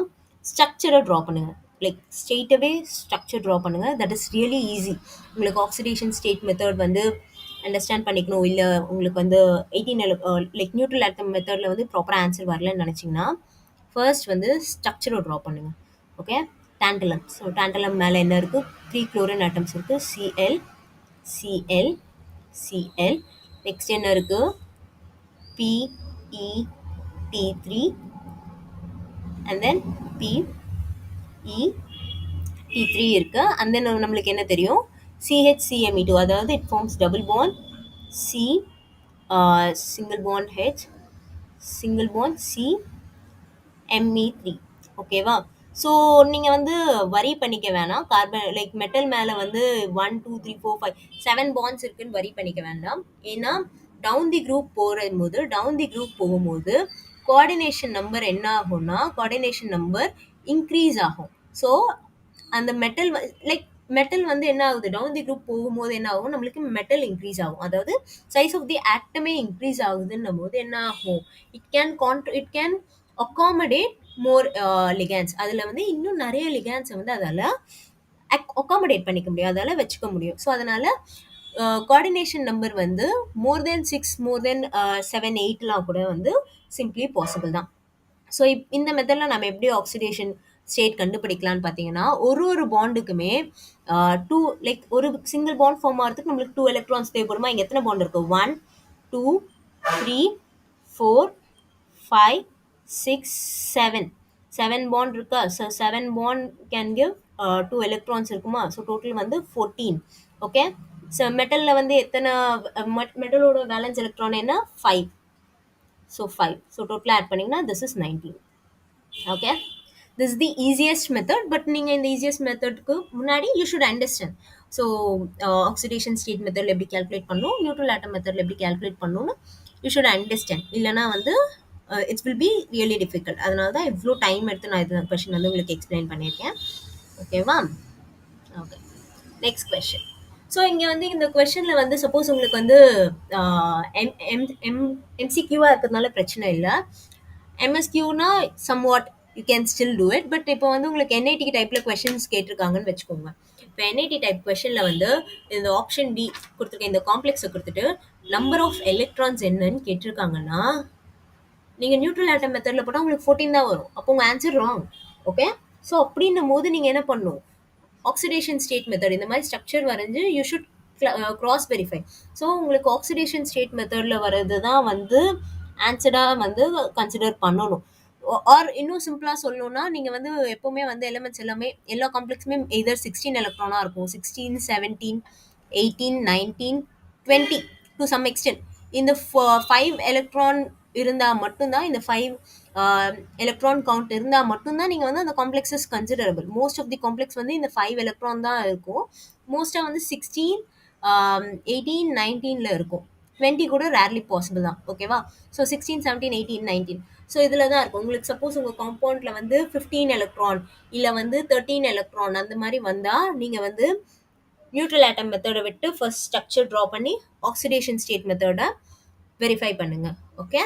ஸ்ட்ரக்சரை ட்ரா பண்ணுங்க. லைக் ஸ்ட்ரெயிட்டவே ஸ்ட்ரக்சர் ட்ரா பண்ணுங்க. That is really easy. உங்களுக்கு ஆக்சிடேஷன் ஸ்டேட் மெத்தட் வந்து அண்டர்ஸ்டாண்ட் பண்ணிக்கணும், இல்லை உங்களுக்கு வந்து 18 லைக் நியூட்ரல் ஆட்டம் மெத்தடில் வந்து ப்ராப்பராக ஆன்சர் வரலன்னு நினச்சிங்கன்னா ஃபர்ஸ்ட் வந்து ஸ்ட்ரக்சரை ட்ரா பண்ணுங்க. Okay, tantalum. ஸோ டான்டலம் மேலே என்ன இருக்குது? 3 குளோரின் ஆட்டம்ஸ் இருக்குது. Cl, Cl, Cl. நெக்ஸ்ட் என்ன இருக்குது? PeT3 and then PeT3 இருக்கு. and then நம்மளுக்கு என்ன தெரியும்? CHCME2, அதாவது it forms double bond C, single bond H, single bond C, Me3. ஓகேவா? ஸோ நீங்கள் வந்து வரி பண்ணிக்க வேணாம். கார்பன் லைக் மெட்டல் மேலே வந்து 1 2 3 4 5 7 பாண்ட்ஸ் இருக்குன்னு வரி பண்ணிக்க வேண்டாம். ஏன்னா டவுன் தி குரூப் போகும்போது கோஆர்டினேஷன் நம்பர் என்ன ஆகும்னா கோஆர்டினேஷன் நம்பர் இன்க்ரீஸ் ஆகும். ஸோ அந்த மெட்டல் வந்து என்ன ஆகுது? டவுன் தி குரூப் போகும்போது என்ன ஆகும்? நம்மளுக்கு மெட்டல் இன்க்ரீஸ் ஆகும். அதாவது சைஸ் ஆஃப் தி ஆட்டமே இன்க்ரீஸ் ஆகுதுன்னும் போது என்ன ஆகும்? It can accommodate more ligands. அதில் வந்து இன்னும் நிறைய லிகான்ஸை வந்து அதால் அகாமடேட் பண்ணிக்க முடியும், அதால் வச்சுக்க முடியும். ஸோ அதனால் கோஆர்டினேஷன் நம்பர் வந்து மோர் தென் 6, மோர் தென் 7, 8லாம் கூட வந்து சிம்பிளி பாசிபிள் தான். ஸோ இந்த மெத்தடில் நம்ம எப்படி ஆக்சிடேஷன் ஸ்டேட் கண்டுபிடிக்கலான்னு பார்த்தீங்கன்னா, ஒரு பாண்டுக்குமே 2 லைக் ஒரு சிங்கிள் பாண்ட் ஃபார்ம் ஆகிறதுக்கு நம்மளுக்கு 2 எலக்ட்ரான்ஸ் தேவைப்படுமா? இங்கே எத்தனை பாண்ட் இருக்குது? 1 2 3 4 5 6 7 7 பாண்ட் இருக்கா? So 7 bond can give 2 electrons இருக்குமா? ஸோ டோட்டல் வந்து 14. ஓகே, ஸோ மெட்டலில் வந்து எத்தனை மெட்டலோட வேலன்ஸ் எலக்ட்ரான் என்ன? 5. ஸோ 5. ஸோ டோட்டலாக ஆட் பண்ணிங்கன்னா this is 19. Okay, this is the easiest method. But நீங்கள் இந்த ஈஸியஸ்ட் மெத்தடுக்கு முன்னாடி you should understand. So oxidation state மெத்தடில் எப்படி கால்குலேட் பண்ணணும், நியூட்ரல் ஆட்டம் மெத்தடில் எப்படி கால்குலேட் பண்ணணும்னு யூ ஷுட் அண்டர்ஸ்டாண்ட். இல்லைனா வந்து it's will be really difficult. அதனால தான் இவ்வளோ டைம் எடுத்து நான் இது கொஷின் வந்து உங்களுக்கு எக்ஸ்பிளைன் பண்ணியிருக்கேன். ஓகேவா? Okay, next question. ஸோ இங்கே வந்து இந்த கொஷனில் வந்து சப்போஸ் உங்களுக்கு வந்து எம்சிக்யூவாக இருக்கிறதுனால பிரச்சனை இல்லை. எம்எஸ்கியூனா somewhat you can still do it. But இப்போ வந்து உங்களுக்கு என்ஐடி டைப்பில் கொஷின்ஸ் கேட்டிருக்காங்கன்னு வச்சுக்கோங்க. இப்போ என்ஐடி டைப் கொஷனில் வந்து இந்த ஆப்ஷன் டி கொடுத்துருக்க இந்த காம்ப்ளெக்ஸை கொடுத்துட்டு நம்பர் ஆஃப் எலக்ட்ரான்ஸ் என்னன்னு கேட்டிருக்காங்கன்னா நீங்கள் நியூட்ரல் ஆட்டம் மெத்தடில் போட்டால் உங்களுக்கு 14 தான் வரும். அப்போ உங்கள் ஆன்சர் ராங். ஓகே, ஸோ அப்படின்னும் போது நீங்கள் என்ன பண்ணணும்? ஆக்சிடேஷன் ஸ்டேட் மெத்தட் இந்த மாதிரி ஸ்ட்ரக்சர் வரைஞ்சு you should cross verify. So உங்களுக்கு ஆக்சிடேஷன் ஸ்டேட் மெத்தடில் வர்றது தான் வந்து ஆன்சராக வந்து கன்சிடர் பண்ணணும். ஆர் இன்னும் சிம்பிளாக சொல்லணும்னா நீங்கள் வந்து எப்போவுமே வந்து எலிமெண்ட்ஸ் எல்லாமே எல்லா காம்ப்ளெக்ஸுமே எதர் 16 எலக்ட்ரானாக இருக்கும். 16 17 18 19 20 டு சம் எக்ஸ்டென்ட். இந்த 5 எலக்ட்ரான் இருந்தால் மட்டும்தான், இந்த 5 எலக்ட்ரான் கவுண்ட் இருந்தால் மட்டும்தான் நீங்கள் வந்து அந்த complexes considerable. Most of the complex வந்து இந்த 5 எலக்ட்ரான் தான் இருக்கும். மோஸ்ட்டாக வந்து 16 18 19ல் இருக்கும். 20 கூட ரேர்லி பாசிபிள் தான். ஓகேவா? ஸோ 16 17 18 19 ஸோ இதில் தான் இருக்கும். உங்களுக்கு சப்போஸ் உங்கள் காம்பவுண்டில் வந்து 15 எலக்ட்ரான் இல்லை வந்து 13 எலக்ட்ரான் அந்த மாதிரி வந்தால் நீங்கள் வந்து நியூட்ரல் ஆட்டம் மெத்தடை விட்டு ஃபர்ஸ்ட் ஸ்ட்ரக்சர் ட்ரா பண்ணி ஆக்சிடேஷன் ஸ்டேட் மெத்தடை வெரிஃபை பண்ணுங்கள். ஓகே.